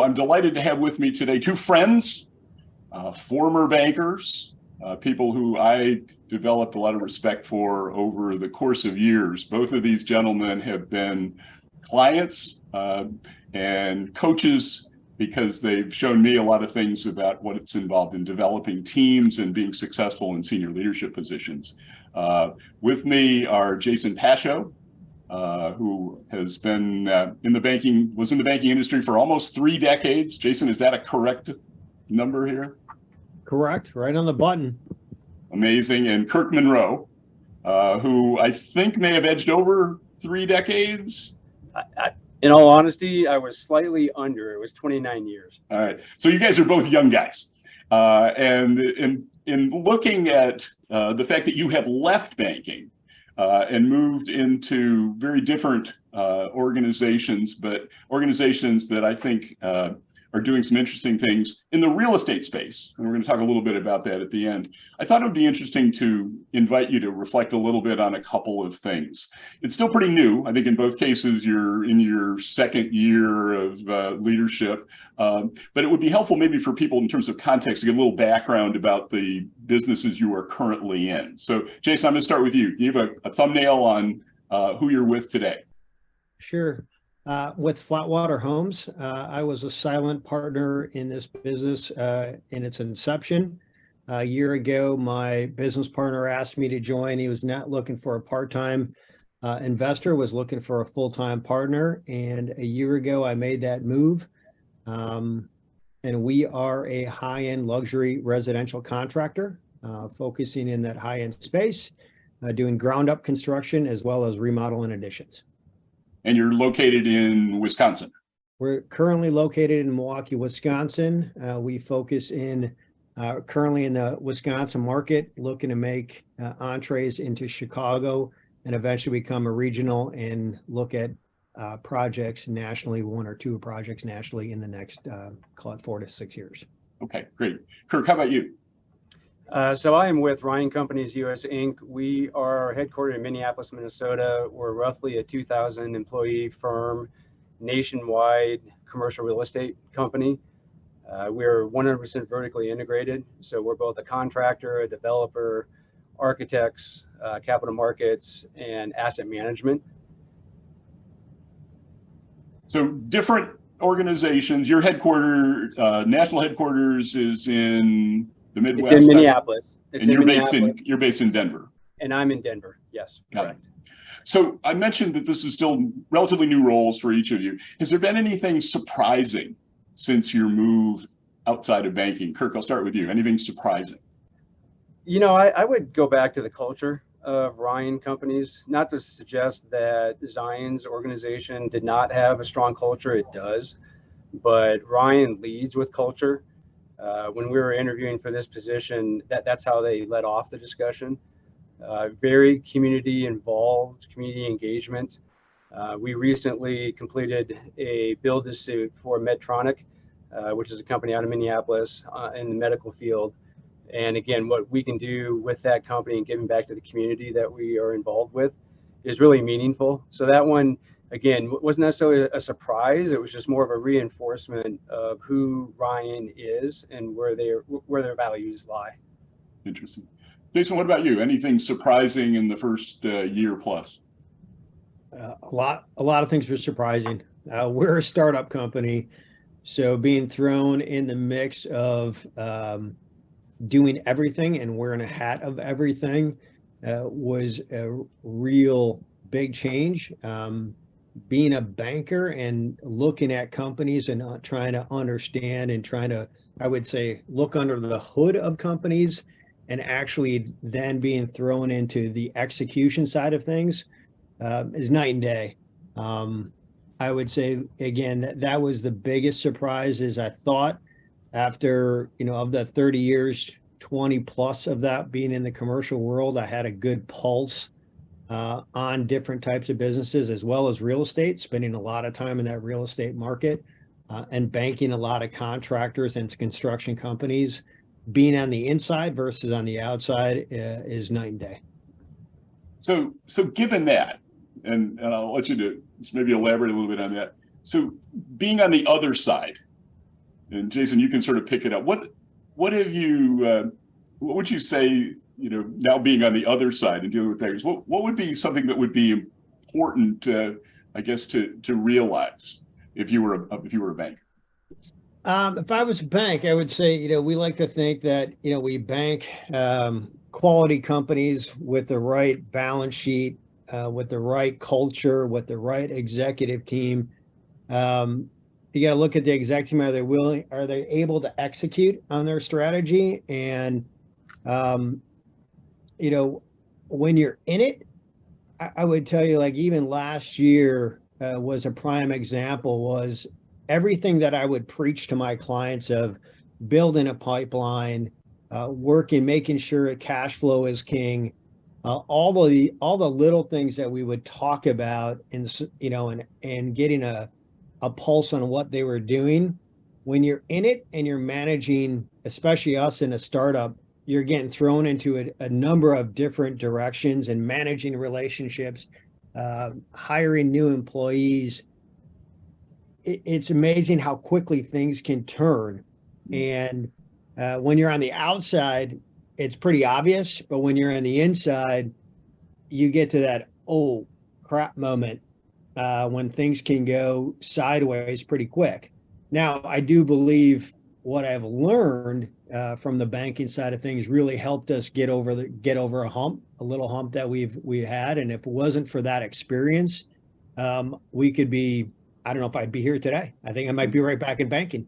I'm delighted to have with me today two friends, former bankers, people who I developed a lot of respect for over the course of years. Both of these gentlemen have been clients and coaches because they've shown me a lot of things about what's involved in developing teams and being successful in senior leadership positions. With me are Jasin Pasho, who has been was in the banking industry for almost 3 decades. Jasin, is that a correct number here? Correct, right on the button. Amazing. And Kirk Monroe, who I think may have edged over 3 decades. In all honesty, I was slightly under. It was 29 years. All right. So you guys are both young guys. And in looking at the fact that you have left banking and moved into very different organizations, but organizations that I think are doing some interesting things in the real estate space. And we're going to talk a little bit about that at the end. I thought it would be interesting to invite you to reflect a little bit on a couple of things. It's still pretty new. I think in both cases, you're in your 2nd year of leadership, but it would be helpful maybe for people in terms of context to get a little background about the businesses you are currently in. So Jason, I'm going to start with you. Do you have a thumbnail on who you're with today? Sure. With Flatwater Homes, I was a silent partner in this business in its inception. A year ago, my business partner asked me to join. He was not looking for a part-time investor, was looking for a full-time partner. And a year ago, I made that move. And we are a high-end luxury residential contractor, focusing in that high-end space, doing ground-up construction as well as remodel and additions. And you're located in Wisconsin. We're currently located in Milwaukee, Wisconsin. We focus currently in the Wisconsin market, looking to make entrees into Chicago and eventually become a regional and look at projects nationally, 1 or 2 projects nationally in the next, call it 4 to 6 years. Okay, great. Kirk, how about you? So I am with Ryan Companies US Inc. We are headquartered in Minneapolis, Minnesota. We're roughly a 2,000 employee firm, nationwide commercial real estate company. We're 100% vertically integrated. So we're both a contractor, a developer, architects, capital markets, and asset management. So different organizations. Your national headquarters is in the Midwest. It's in Minneapolis. You're based in Denver. And I'm in Denver. Yes, correct. So I mentioned that this is still relatively new roles for each of you. Has there been anything surprising since your move outside of banking? Kirk, I'll start with you. Anything surprising? You know, I would go back to the culture of Ryan Companies, not to suggest that Zion's organization did not have a strong culture. It does, but Ryan leads with culture. When we were interviewing for this position, that's how they led off the discussion. Very community involved, community engagement. We recently completed a build-to-suit for Medtronic, which is a company out of Minneapolis in the medical field. And again, what we can do with that company and giving back to the community that we are involved with is really meaningful. So that one, again, wasn't necessarily a surprise. It was just more of a reinforcement of who Ryan is and where their values lie. Interesting. Jason, what about you? Anything surprising in the first year plus? A lot of things were surprising. We're a startup company, so being thrown in the mix of doing everything and wearing a hat of everything was a real big change. Being a banker and looking at companies and trying to understand and trying to, I would say, look under the hood of companies and actually then being thrown into the execution side of things is night and day. I would say, again, that was the biggest surprise. Is I thought after, of the 30 years, 20 plus of that being in the commercial world, I had a good pulse on different types of businesses as well as real estate, spending a lot of time in that real estate market and banking a lot of contractors and construction companies. Being on the inside versus on the outside is night and day. So given that, and I'll let you to maybe elaborate a little bit on that. So being on the other side, and Jasin, you can sort of pick it up. What have you? What would you say? Now being on the other side and dealing with bankers, what would be something that would be important, I guess, to realize if you were a banker? If I was a bank, I would say, we like to think that, we bank quality companies with the right balance sheet, with the right culture, with the right executive team. You got to look at the executive team. Are they able to execute on their strategy? And, when you're in it, I would tell you, like, even last year was a prime example, was everything that I would preach to my clients of building a pipeline, working, making sure cash flow is king, all the little things that we would talk about, and getting a pulse on what they were doing. When you're in it and you're managing, especially us in a startup, you're getting thrown into a number of different directions and managing relationships, hiring new employees. It's amazing how quickly things can turn. And when you're on the outside, it's pretty obvious, but when you're on the inside, you get to that, oh crap moment, when things can go sideways pretty quick. Now, I do believe what I've learned from the banking side of things really helped us get over a little hump that we had. And if it wasn't for that experience, we could be, I don't know if I'd be here today. I think I might be right back in banking.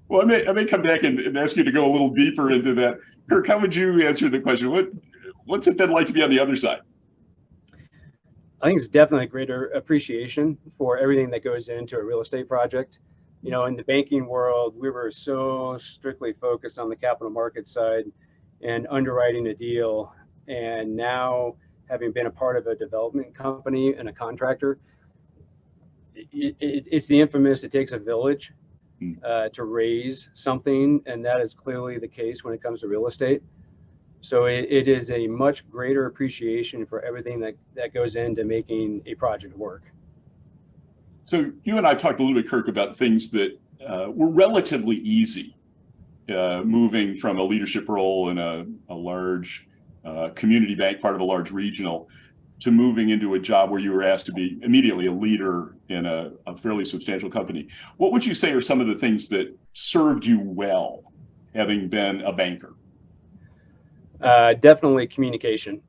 Well, I may come back and ask you to go a little deeper into that. Kirk, how would you answer the question? What's it been like to be on the other side? I think it's definitely a greater appreciation for everything that goes into a real estate project. In the banking world, we were so strictly focused on the capital market side and underwriting a deal. And now, having been a part of a development company and a contractor, it's the infamous, it takes a village to raise something. And that is clearly the case when it comes to real estate. So it is a much greater appreciation for everything that goes into making a project work. So you and I talked a little bit, Kirk, about things that were relatively easy, moving from a leadership role in a large community bank, part of a large regional, to moving into a job where you were asked to be immediately a leader in a fairly substantial company. What would you say are some of the things that served you well, having been a banker? Definitely communication.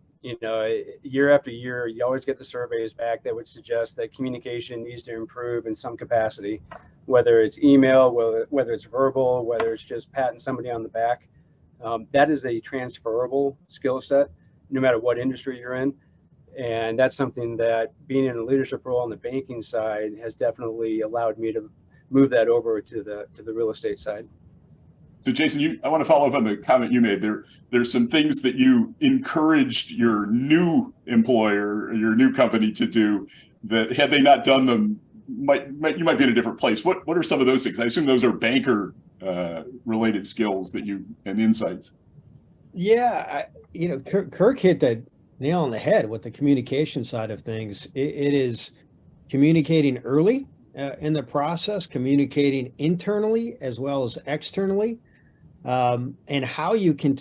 Year after year, you always get the surveys back that would suggest that communication needs to improve in some capacity, whether it's email, whether it's verbal, whether it's just patting somebody on the back. That is a transferable skill set, no matter what industry you're in. And that's something that being in a leadership role on the banking side has definitely allowed me to move that over to the real estate side. So Jasin, I want to follow up on the comment you made. There's some things that you encouraged your new employer, your new company to do that had they not done them, you might be in a different place. What are some of those things? I assume those are banker related skills and insights. Yeah, Kirk hit the nail on the head with the communication side of things. It is communicating early in the process, communicating internally as well as externally. And how you can,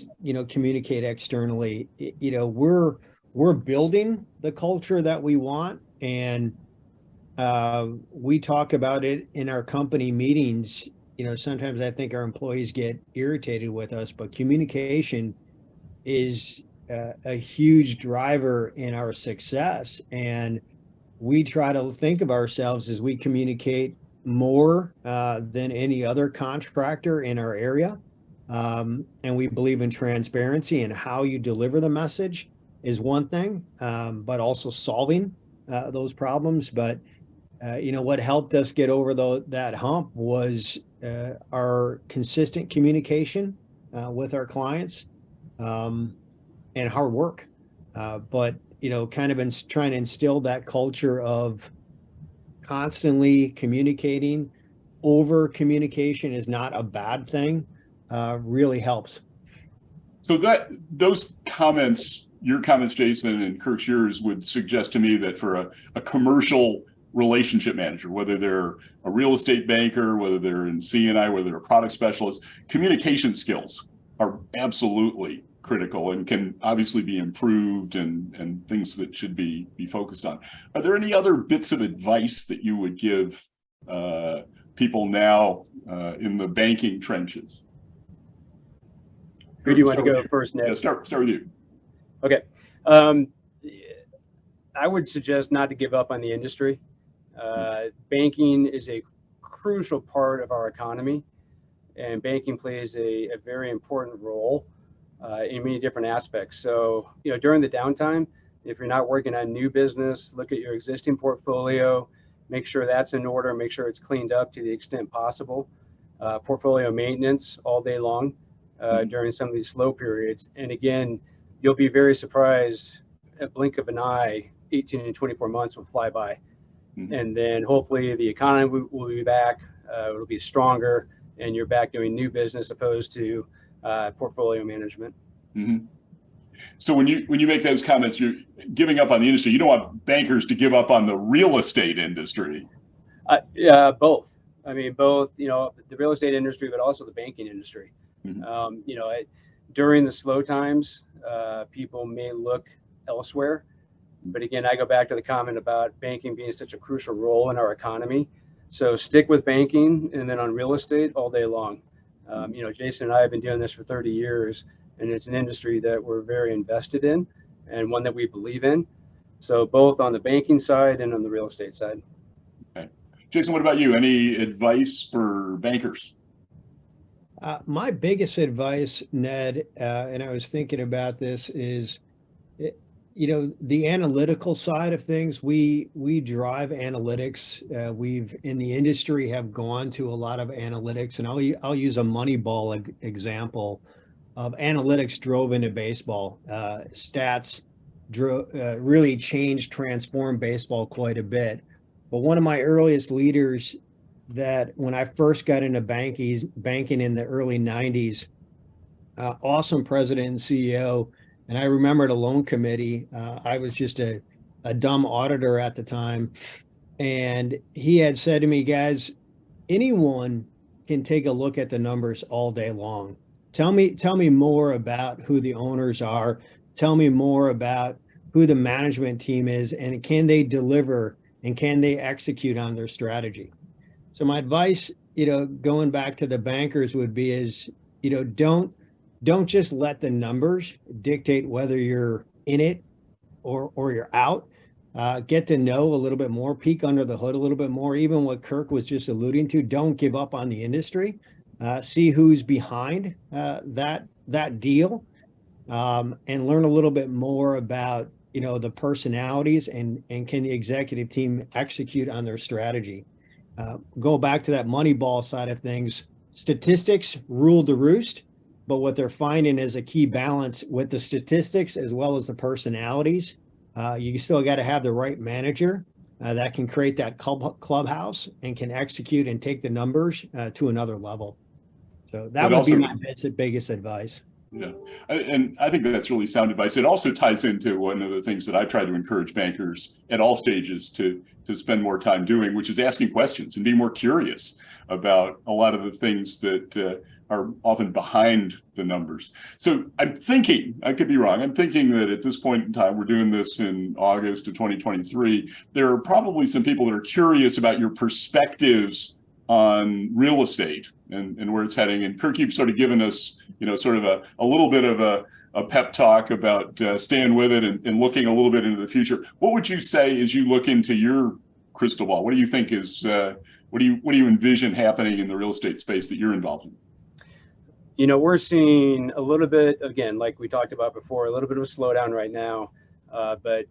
communicate externally. We're building the culture that we want, and we talk about it in our company meetings. Sometimes I think our employees get irritated with us, but communication is a huge driver in our success. And we try to think of ourselves as we communicate more than any other contractor in our area. And we believe in transparency, and how you deliver the message is one thing, but also solving those problems. But what helped us get over that hump was our consistent communication with our clients, and hard work. But kind of been trying to instill that culture of constantly communicating. Over communication is not a bad thing. Really helps. So those comments, your comments, Jasin, and Kirk's yours, would suggest to me that for a commercial relationship manager, whether they're a real estate banker, whether they're in C&I, whether they're a product specialist. Communication skills are absolutely critical and can obviously be improved, and things that should be focused on. Are there any other bits of advice that you would give people now in the banking trenches? Who do you want to go first, Ned? Yeah, start with you. Okay. I would suggest not to give up on the industry. Banking is a crucial part of our economy, and banking plays a very important role in many different aspects. So, during the downtime, if you're not working on new business, look at your existing portfolio, make sure that's in order, make sure it's cleaned up to the extent possible. Portfolio maintenance all day long during some of these slow periods. And again, you'll be very surprised, at blink of an eye, 18 and 24 months will fly by. And then hopefully the economy will be back, it'll be stronger, and you're back doing new business opposed to portfolio management. So when you make those comments, you're giving up on the industry. You don't want bankers to give up on the real estate industry. Both. I mean, both, the real estate industry, but also the banking industry. During the slow times, people may look elsewhere. But again, I go back to the comment about banking being such a crucial role in our economy. So stick with banking, and then on real estate all day long. Jason and I have been doing this for 30 years, and it's an industry that we're very invested in and one that we believe in. So both on the banking side and on the real estate side. Okay. Jason, what about you? Any advice for bankers? My biggest advice, Ned, and I was thinking about this, is the analytical side of things. We drive analytics. We've in the industry have gone to a lot of analytics, and I'll use a Moneyball example of analytics drove into baseball. Stats really transformed baseball quite a bit. But one of my earliest leaders, that when I first got into banking in the early 90s, awesome president and CEO. And I remember the loan committee. I was just a dumb auditor at the time. And he had said to me, guys, anyone can take a look at the numbers all day long. Tell me more about who the owners are. Tell me more about who the management team is, and can they deliver, and can they execute on their strategy? So my advice, going back to the bankers would be is, don't just let the numbers dictate whether you're in it or you're out. Get to know a little bit more, peek under the hood a little bit more. Even what Kirk was just alluding to, don't give up on the industry. See who's behind that deal, and learn a little bit more about the personalities, and can the executive team execute on their strategy. Go back to that Moneyball side of things. Statistics rule the roost, but what they're finding is a key balance with the statistics as well as the personalities. You still got to have the right manager that can create that clubhouse and can execute and take the numbers to another level. So that would be my biggest advice. Yeah, and I think that's really sound advice. It also ties into one of the things that I try to encourage bankers at all stages to spend more time doing, which is asking questions and being more curious about a lot of the things that are often behind the numbers. So I'm thinking, I could be wrong, I'm thinking that at this point in time, we're doing this in August of 2023, there are probably some people that are curious about your perspectives on real estate and where it's heading. And Kirk, you've sort of given us, sort of a little bit of a pep talk about staying with it and looking a little bit into the future. What would you say as you look into your crystal ball? What do you think is, what do you envision happening in the real estate space that you're involved in? We're seeing a little bit, again, like we talked about before, a little bit of a slowdown right now, but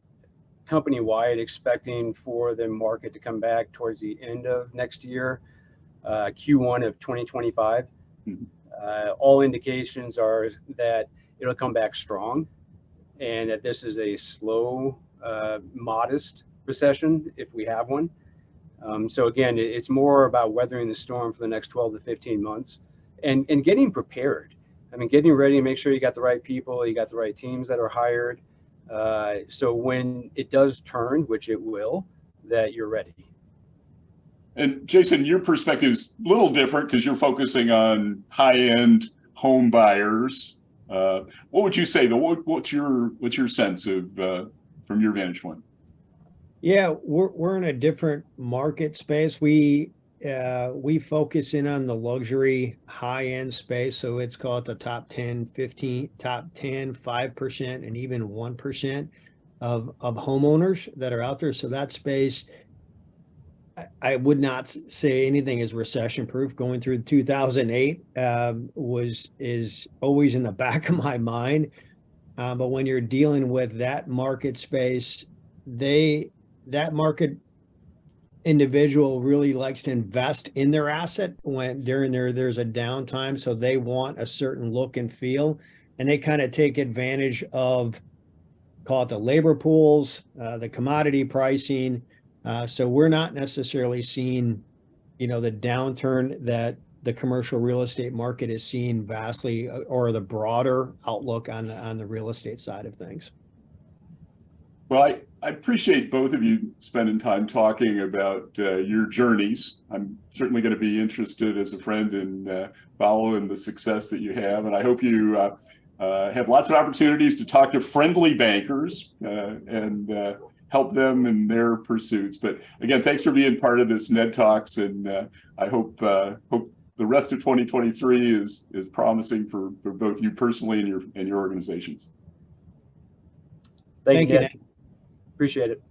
company-wide expecting for the market to come back towards the end of next year, Q1 of 2025. All indications are that it'll come back strong, and that this is a slow, modest recession if we have one. So again, it's more about weathering the storm for the next 12 to 15 months and getting prepared. I mean, getting ready to make sure you got the right people, you got the right teams that are hired. So when it does turn, which it will, that you're ready. And Jasin, your perspective is a little different because you're focusing on high-end home buyers. What would you say, though? What's your sense of from your vantage point? Yeah, we're in a different market space. We focus in on the luxury high-end space. So it's called the top 10, 15, top 10, 5%, and even 1% of homeowners that are out there. So that space, I would not say anything is recession proof. Going through 2008 is always in the back of my mind. But when you're dealing with that market space, that market individual really likes to invest in their asset when there's a downtime. So they want a certain look and feel, and they kind of take advantage of, call it the labor pools, the commodity pricing. So we're not necessarily seeing, the downturn that the commercial real estate market is seeing vastly, or the broader outlook on the real estate side of things. Well, I appreciate both of you spending time talking about your journeys. I'm certainly going to be interested as a friend in following the success that you have. And I hope you have lots of opportunities to talk to friendly bankers and help them in their pursuits. But again, thanks for being part of this NedTalks. And I hope the rest of 2023 is promising for both you personally and your organizations. Thank you, Ned. Appreciate it.